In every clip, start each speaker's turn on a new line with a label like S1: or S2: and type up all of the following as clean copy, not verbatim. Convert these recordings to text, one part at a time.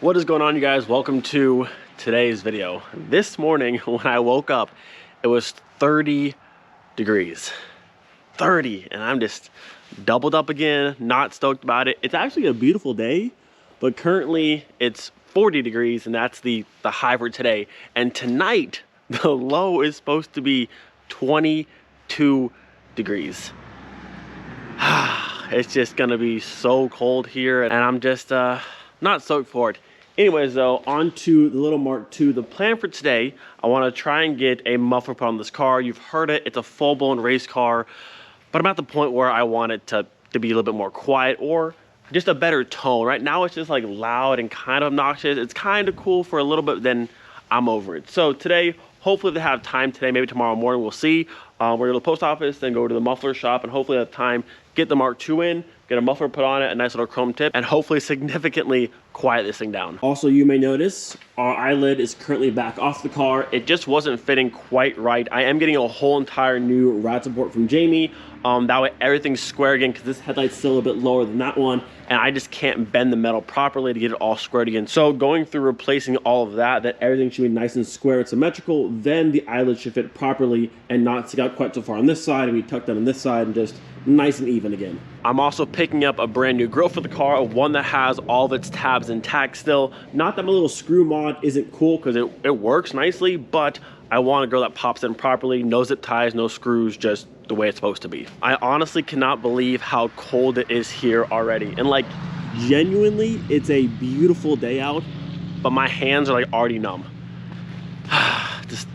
S1: What is going on, you guys? Welcome to today's video. This morning when I woke up, it was 30 degrees. 30, and I'm just doubled up again, not stoked about it. It's actually a beautiful day, but currently it's 40 degrees, and that's the high for today. And tonight, the low is supposed to be 22 degrees. It's just gonna be so cold here, and I'm just not stoked for it. Anyways though, on to the little Mark II. The plan for today, I want to try and get a muffler put on this car. You've heard it, it's a full-blown race car, but I'm at the point where I want it to be a little bit more quiet or just a better tone. Right now it's just like loud and kind of obnoxious. It's kind of cool for a little bit, then I'm over it. So today, hopefully they have time today, maybe tomorrow morning, we'll see. We're gonna go to the post office, then go to the muffler shop, and hopefully have time, get the Mark II in, get a muffler put on it, a nice little chrome tip, and hopefully significantly quiet this thing down. Also, you may notice our eyelid is currently back off the car. It just wasn't fitting quite right. I am getting a whole entire new rad support from Jamie. That way everything's square again, because this headlight's still a bit lower than that one, and I just can't bend the metal properly to get it all squared again. So going through replacing all of that everything should be nice and square and symmetrical, then the eyelid should fit properly and not stick out quite so far on this side and be tucked down on this side and just nice and even again. I'm also picking up a brand new grill for the car, one that has all of its tabs intact still. Not that my little screw mod isn't cool, because it works nicely, but I want a grill that pops in properly, no zip ties, no screws, just the way it's supposed to be. I honestly cannot believe how cold it is here already. And like, genuinely, it's a beautiful day out, but my hands are like already numb. Just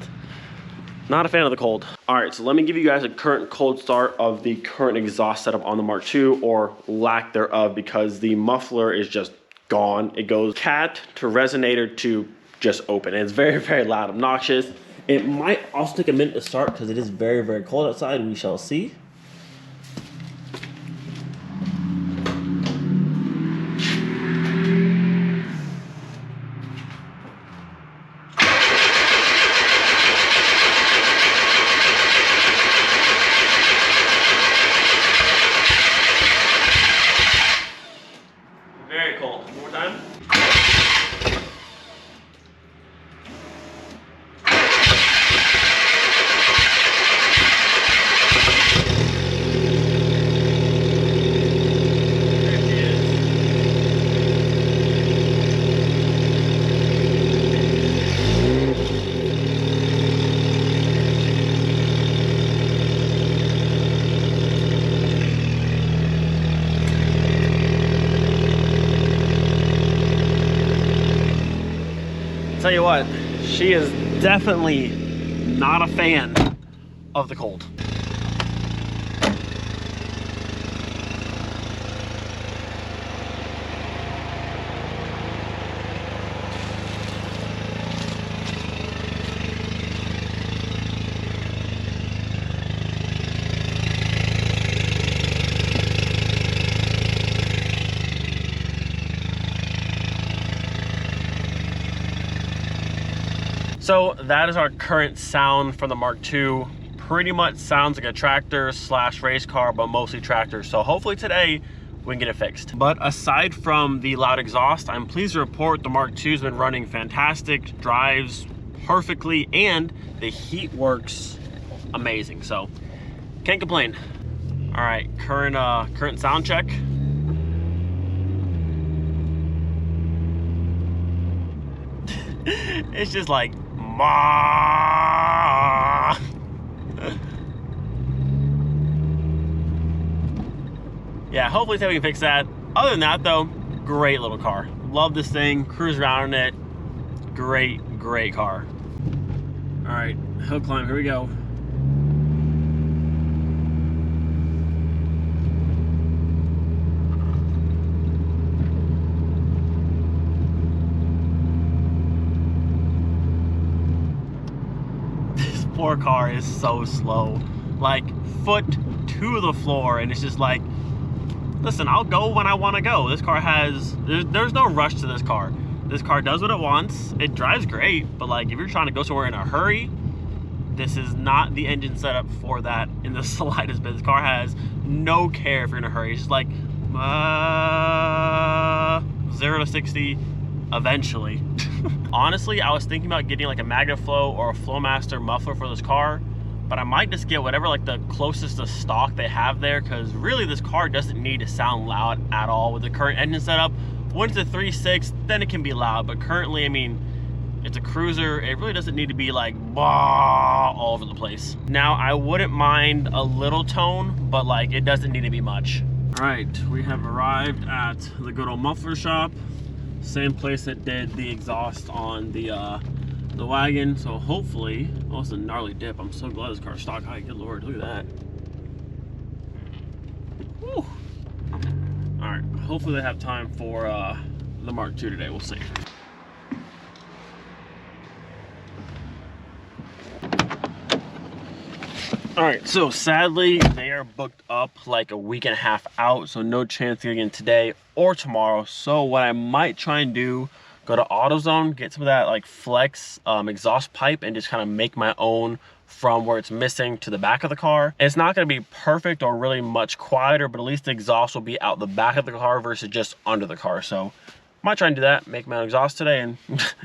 S1: not a fan of the cold. All right, so let me give you guys a current cold start of the current exhaust setup on the Mark II, or lack thereof, because the muffler is just gone. It goes cat to resonator to just open. And it's very, very loud, obnoxious. It might also take a minute to start because it is very, very cold outside. We shall see. Very cold. One more time. Tell you what, she is definitely not a fan of the cold. So that is our current sound from the Mark II. Pretty much sounds like a tractor slash race car, but mostly tractor. So hopefully today we can get it fixed. But aside from the loud exhaust, I'm pleased to report the Mark II's been running fantastic, drives perfectly, and the heat works amazing. So can't complain. All right, current sound check. It's just like ma. Yeah, hopefully today we can fix that. Other than that though, great little car. Love this thing, cruise around in it. Great car. All right, hill climb, here we go. Poor car is so slow, like foot to the floor, and it's just like, listen, I'll go when I want to go. This car has, there's no rush to this car. This car does what it wants. It drives great, but like if you're trying to go somewhere in a hurry, this is not the engine setup for that in the slightest bit. This car has no care if you're in a hurry. It's just like 0 to 60, eventually. Honestly, I was thinking about getting like a MagnaFlow or a Flowmaster muffler for this car, but I might just get whatever like the closest to stock they have there, because really this car doesn't need to sound loud at all with the current engine setup. When it's a 3.6, then it can be loud, but currently, I mean, it's a cruiser. It really doesn't need to be like bah, all over the place. Now, I wouldn't mind a little tone, but like it doesn't need to be much. All right, we have arrived at the good old muffler shop. Same place that did the exhaust on the wagon. So hopefully, oh, it's a gnarly dip. I'm so glad this car's stock high. Good Lord, look at that. Woo. All right, hopefully they have time for the Mark II today. We'll see. All right, so sadly, they are booked up like a week and a half out, so no chance to get in today or tomorrow. So what I might try and do, go to AutoZone, get some of that like flex exhaust pipe and just kind of make my own from where it's missing to the back of the car. And it's not gonna be perfect or really much quieter, but at least the exhaust will be out the back of the car versus just under the car. So might try and do that, make my own exhaust today and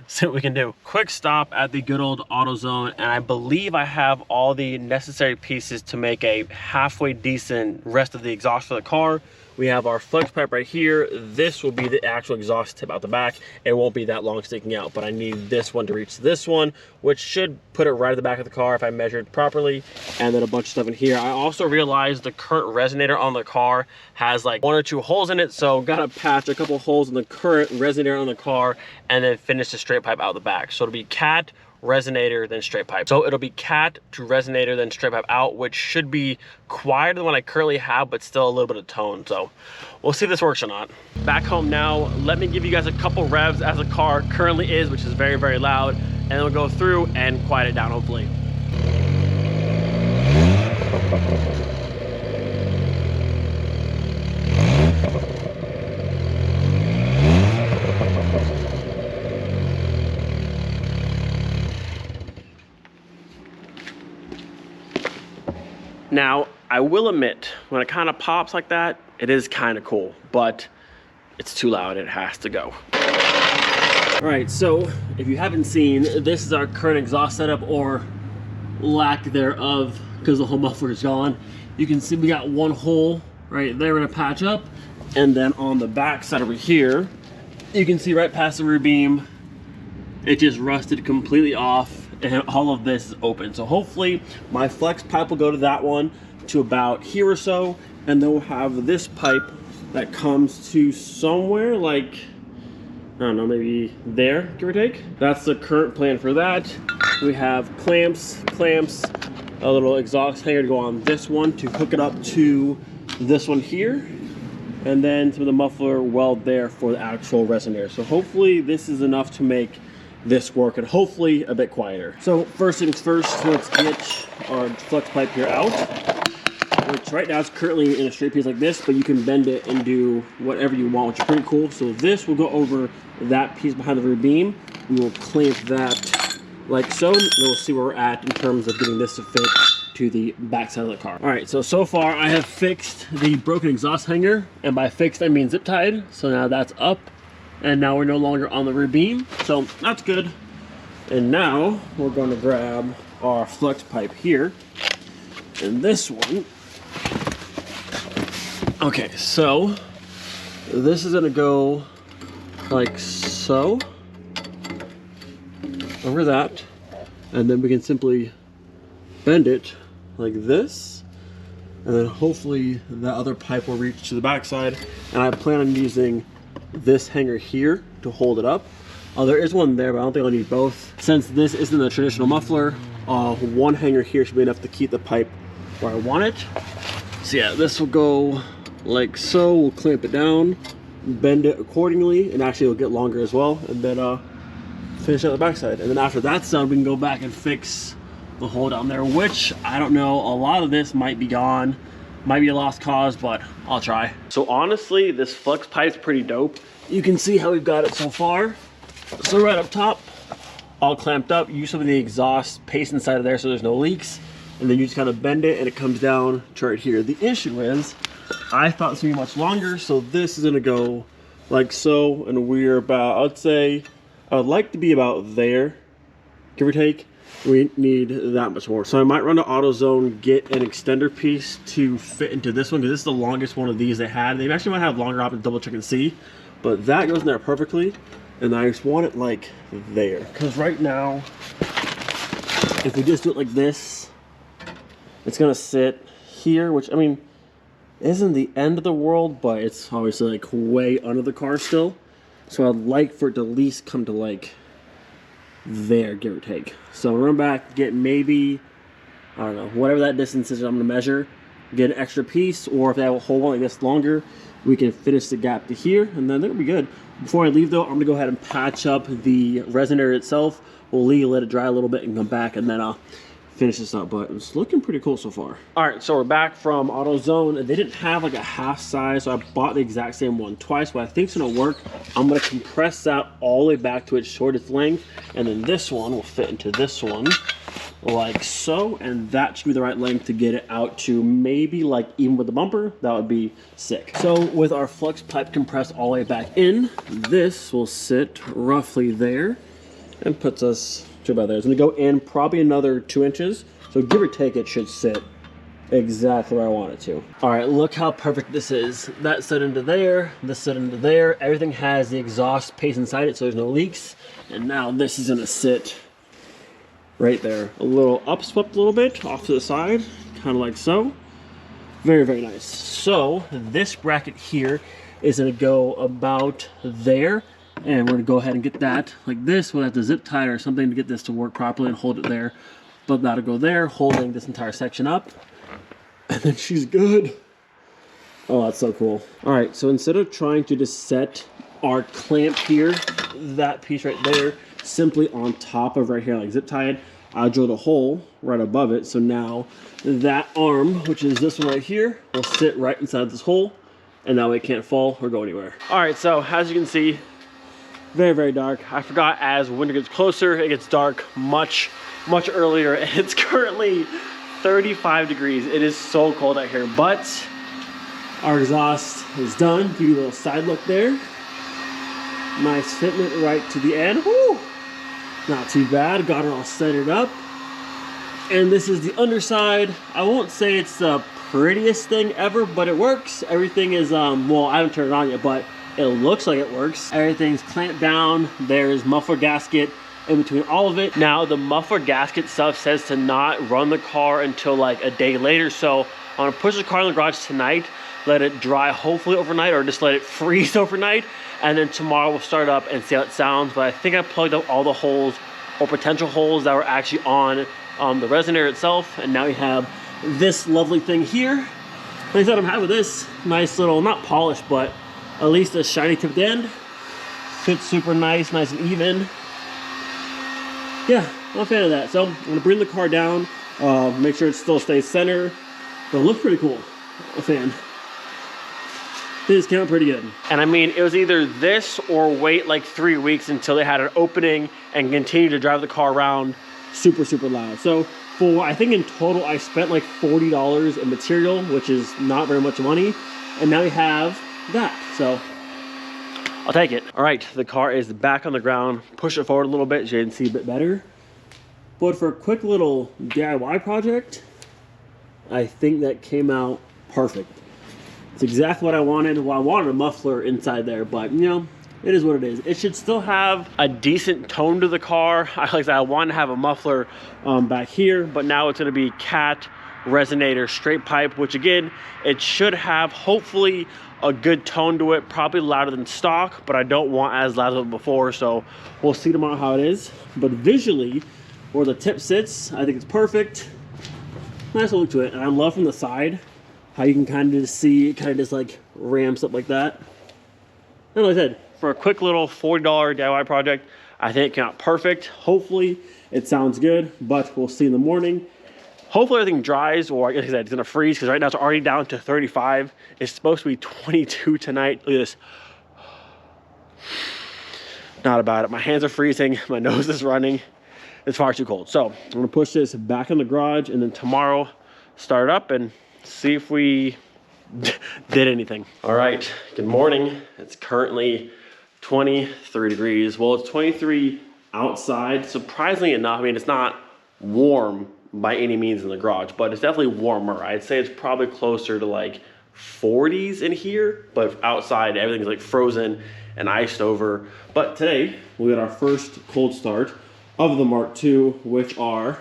S1: see what we can do. Quick stop at the good old AutoZone, and I believe I have all the necessary pieces to make a halfway decent rest of the exhaust for the car. We have our flex pipe right here. This will be the actual exhaust tip out the back. It won't be that long sticking out, but I need this one to reach this one, which should put it right at the back of the car if I measured properly. And then a bunch of stuff in here. I also realized the current resonator on the car has like 1 or 2 holes in it, so gotta patch a couple holes in the current resonator on the car and then finish the straight pipe out the back. So it'll be cat, resonator, then straight pipe. So it'll be cat to resonator, then straight pipe out, which should be quieter than what I currently have, but still a little bit of tone. So we'll see if this works or not. Back home now, let me give you guys a couple revs as the car currently is, which is very, very loud, and then we'll go through and quiet it down, hopefully. Now, I will admit, when it kind of pops like that, it is kind of cool, but it's too loud, it has to go. All right, so if you haven't seen, this is our current exhaust setup, or lack thereof, because the whole muffler is gone. You can see we got one hole right there we're gonna patch up, and then on the back side over here, you can see right past the rear beam, it just rusted completely off, and all of this is open. So hopefully my flex pipe will go to that one to about here or so, and then we'll have this pipe that comes to somewhere like, I don't know, maybe there, give or take. That's the current plan for that. We have clamps, a little exhaust hanger to go on this one to hook it up to this one here, and then some of the muffler weld there for the actual resonator. So hopefully this is enough to make this work, and hopefully a bit quieter. So first things first, let's get our flex pipe here out, which right now is currently in a straight piece like this, but you can bend it and do whatever you want, which is pretty cool. So this will go over that piece behind the rear beam. We will clamp that like so, and we'll see where we're at in terms of getting this to fit to the back side of the car. All right, so far I have fixed the broken exhaust hanger, and by fixed I mean zip tied. So now that's up, and now we're no longer on the rear beam, so that's good. And now we're going to grab our flex pipe here, and this one. Okay, so this is gonna go like so over that, and then we can simply bend it like this, and then hopefully the other pipe will reach to the backside. And I plan on using this hanger here to hold it up. There is one there, but I don't think I'll need both. Since this isn't a traditional muffler, one hanger here should be enough to keep the pipe where I want it. So yeah, this will go like so. We'll clamp it down, bend it accordingly, and actually it'll get longer as well, and then finish out the backside. And then after that's done, we can go back and fix the hole down there, which I don't know, a lot of this might be gone, might be a lost cause, but I'll try. So honestly, this flex pipe's pretty dope. You can see how we've got it so far. So right up top, all clamped up, use some of the exhaust paste inside of there so there's no leaks, and then you just kind of bend it and it comes down to right here. The issue is, I thought this would be much longer, so this is gonna go like so, and we're about, I'd say, I would like to be about there, give or take. We need that much more. So I might run to AutoZone, get an extender piece to fit into this one, because this is the longest one of these they had. They actually might have longer options, double check and see, but that goes in there perfectly. And I just want it like there, because right now, if we just do it like this, it's gonna sit here, which I mean, isn't the end of the world, but it's obviously like way under the car still. So I'd like for it to at least come to like there, give or take. So run back, get maybe, I don't know, whatever that distance is I'm gonna measure, get an extra piece, or if they have a whole one like this longer, we can finish the gap to here, and then that'll be good. Before I leave though, I'm gonna go ahead and patch up the resonator itself. We'll leave, let it dry a little bit and come back, and then I'll finish this up, but it's looking pretty cool so far. All right, so we're back from AutoZone. They didn't have like a half size, so I bought the exact same one twice. What I think's gonna work, I'm gonna compress that all the way back to its shortest length, and then this one will fit into this one like so, and that should be the right length to get it out to maybe like even with the bumper. That would be sick. So with our flux pipe compressed all the way back in, this will sit roughly there and puts us to about there. It's gonna go in probably another 2 inches, so give or take it should sit exactly where I want it to. All right, look how perfect this is. That set into there, this set into there. Everything has the exhaust paste inside it, so there's no leaks. And now this is gonna sit right there, a little upswept a little bit off to the side, kind of like so. Very, very nice. So this bracket here is gonna go about there, and we're gonna go ahead and get that like this. We'll have to zip tie it or something to get this to work properly and hold it there. But that'll go there, holding this entire section up. And then she's good. Oh, that's so cool. All right, so instead of trying to just set our clamp here, that piece right there, simply on top of right here, like zip tied, I drilled a hole right above it. So now that arm, which is this one right here, will sit right inside this hole, and now it can't fall or go anywhere. All right, so as you can see, very, very dark. I forgot as winter gets closer, it gets dark much earlier. It's currently 35 degrees. It is so cold out here, but our exhaust is done. Give you a little side look there. Nice fitment right to the end. Woo! Not too bad. Got it all set it up. And this is the underside. I won't say it's the prettiest thing ever, but it works. Everything is, well, I haven't turned it on yet, but it looks like it works. Everything's clamped down. There's muffler gasket in between all of it. Now the muffler gasket stuff says to not run the car until like a day later. So I'm gonna push the car in the garage tonight, let it dry hopefully overnight, or just let it freeze overnight. And then tomorrow we'll start up and see how it sounds. But I think I plugged up all the holes or potential holes that were actually on the resonator itself. And now we have this lovely thing here. Like I said, I'm happy with this. Nice little, not polished, but at least a shiny tip at the end. Fits super nice, nice and even. Yeah, I'm a fan of that. So I'm gonna bring the car down, make sure it still stays center. But it looks pretty cool. I'm a fan. This came out pretty good. And I mean, it was either this or wait like 3 weeks until they had an opening and continue to drive the car around super, super loud. So for, I think in total, I spent like $40 in material, which is not very much money. And now we have that, so I'll take it. All right, the car is back on the ground. Push it forward a little bit so you can see a bit better. But for a quick little DIY project, I think that came out perfect. It's exactly what I wanted. Well, I wanted a muffler inside there, but you know, it is what it is. It should still have a decent tone to the car. Like I said, I want to have a muffler back here, but now it's gonna be cat resonator straight pipe, which again, it should have hopefully a good tone to it, probably louder than stock, but I don't want as loud as before, so we'll see tomorrow how it is. But visually, where the tip sits, I think it's perfect. Nice look to it, and I love from the side how you can kind of just see it kind of just like ramps up like that. And like I said, for a quick little $40 DIY project, I think it came out perfect. Hopefully it sounds good, but we'll see in the morning. Hopefully everything dries, or like I said, it's gonna freeze, because right now it's already down to 35. It's supposed to be 22 tonight. Look at this. Not about it. My hands are freezing, my nose is running. It's far too cold. So I'm gonna push this back in the garage, and then tomorrow start it up and see if we did anything. All right, good morning. It's currently 23 degrees. Well, it's 23 outside. Surprisingly enough, I mean, it's not warm by any means in the garage, but it's definitely warmer. I'd say it's probably closer to like 40s in here, but outside everything's like frozen and iced over. But today we got our first cold start of the Mark II with our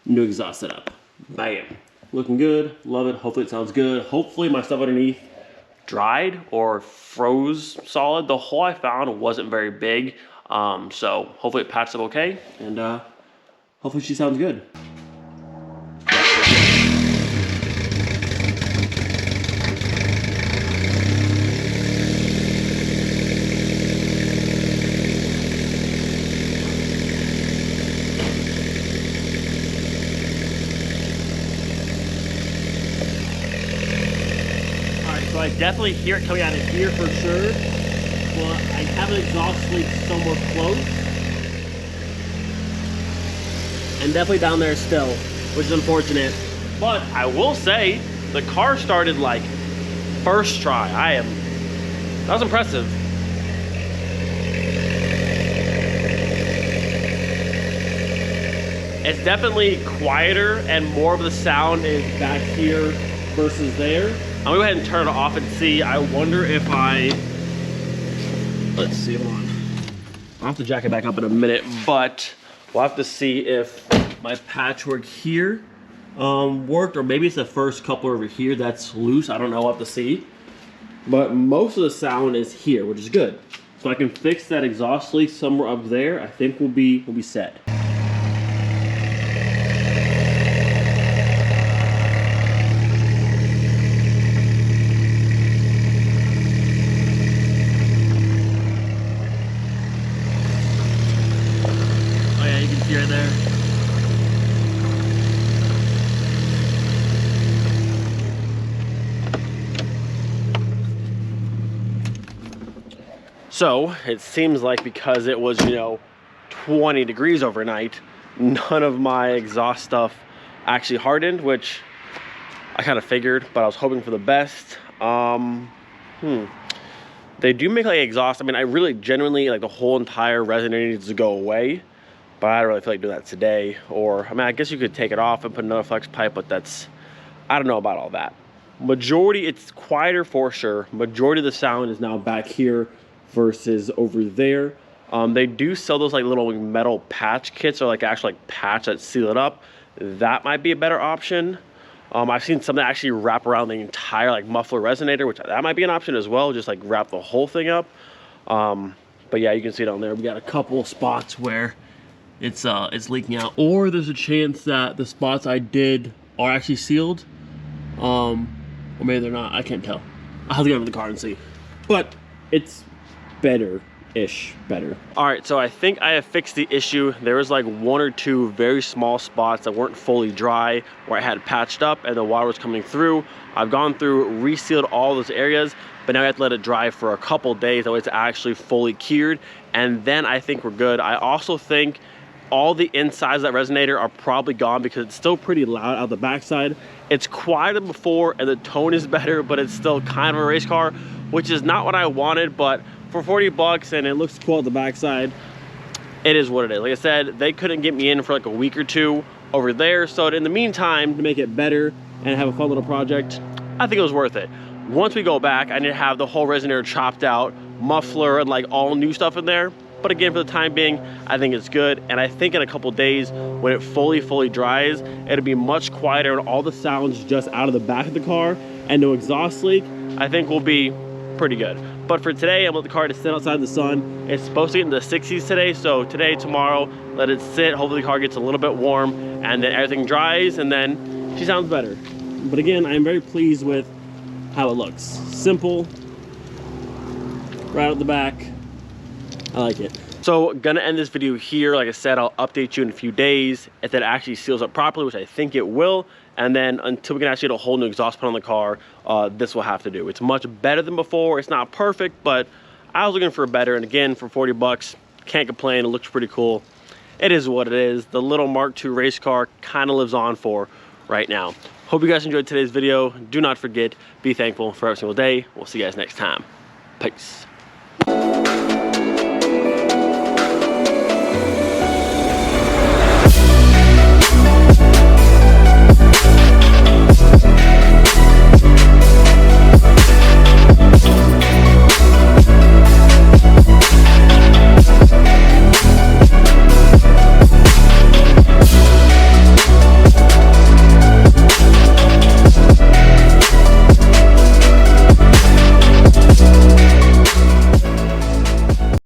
S1: new exhaust setup. Bam. Looking good, love it. Hopefully it sounds good. Hopefully my stuff underneath dried or froze solid. The hole I found wasn't very big, so hopefully it patched up okay, and hopefully she sounds good. So I definitely hear it coming out of here for sure, but I have an exhaust leak somewhere close. And definitely down there still, which is unfortunate. But I will say, the car started like first try. That was impressive. It's definitely quieter and more of the sound is back here versus there. I'm gonna go ahead and turn it off and see. I wonder if let's see, hold on. I'll have to jack it back up in a minute, but we'll have to see if my patchwork here worked, or maybe it's the first couple over here that's loose. I don't know, we'll have to see. But most of the sound is here, which is good. So I can fix that exhaust leak somewhere up there. I think we'll be set. Right there. So it seems like because it was, 20 degrees overnight, none of my exhaust stuff actually hardened, which I kind of figured, but I was hoping for the best. They do make like exhaust. I mean, I really genuinely like the whole entire resonator needs to go away. But I don't really feel like doing that today. Or, I mean, I guess you could take it off and put another flex pipe, but I don't know about all that. Majority, it's quieter for sure. Majority of the sound is now back here versus over there. They do sell those like little metal patch kits, or like actual like patch that seal it up. That might be a better option. I've seen some that actually wrap around the entire like muffler resonator, which that might be an option as well. Just like wrap the whole thing up. But yeah, you can see it on there. We got a couple spots where it's leaking out, or there's a chance that the spots I did are actually sealed, or maybe they're not. I can't tell. I'll have to get over the car and see, but it's better-ish. All right, so I think I have fixed the issue. There was like one or two very small spots that weren't fully dry where I had patched up and the water was coming through. I've gone through, resealed all those areas, but now I have to let it dry for a couple days that way it's actually fully cured, and then I think we're good. I also think all the insides of that resonator are probably gone because it's still pretty loud out the backside. It's quieter than before and the tone is better, but it's still kind of a race car, which is not what I wanted, but for 40 bucks and it looks cool at the backside, it is what it is. Like I said, they couldn't get me in for like a week or two over there, so in the meantime, to make it better and have a fun little project, I think it was worth it. Once we go back, I need to have the whole resonator chopped out, muffler and like all new stuff in there. But again, for the time being, I think it's good. And I think in a couple days, when it fully dries, it'll be much quieter and all the sounds just out of the back of the car and no exhaust leak, I think will be pretty good. But for today, I'm gonna let the car to sit outside in the sun. It's supposed to get in the 60s today. So today, tomorrow, let it sit. Hopefully the car gets a little bit warm and then everything dries and then she sounds better. But again, I'm very pleased with how it looks. Simple, right out the back. I like it. So gonna end this video here. Like I said, I'll update you in a few days if it actually seals up properly, which I think it will. And then until we can actually get a whole new exhaust put on the car, this will have to do. It's much better than before. It's not perfect, but I was looking for better. And again, for 40 bucks, can't complain. It looks pretty cool. It is what it is. The little Mark II race car kind of lives on for right now. Hope you guys enjoyed today's video. Do not forget, be thankful for every single day. We'll see you guys next time. Peace.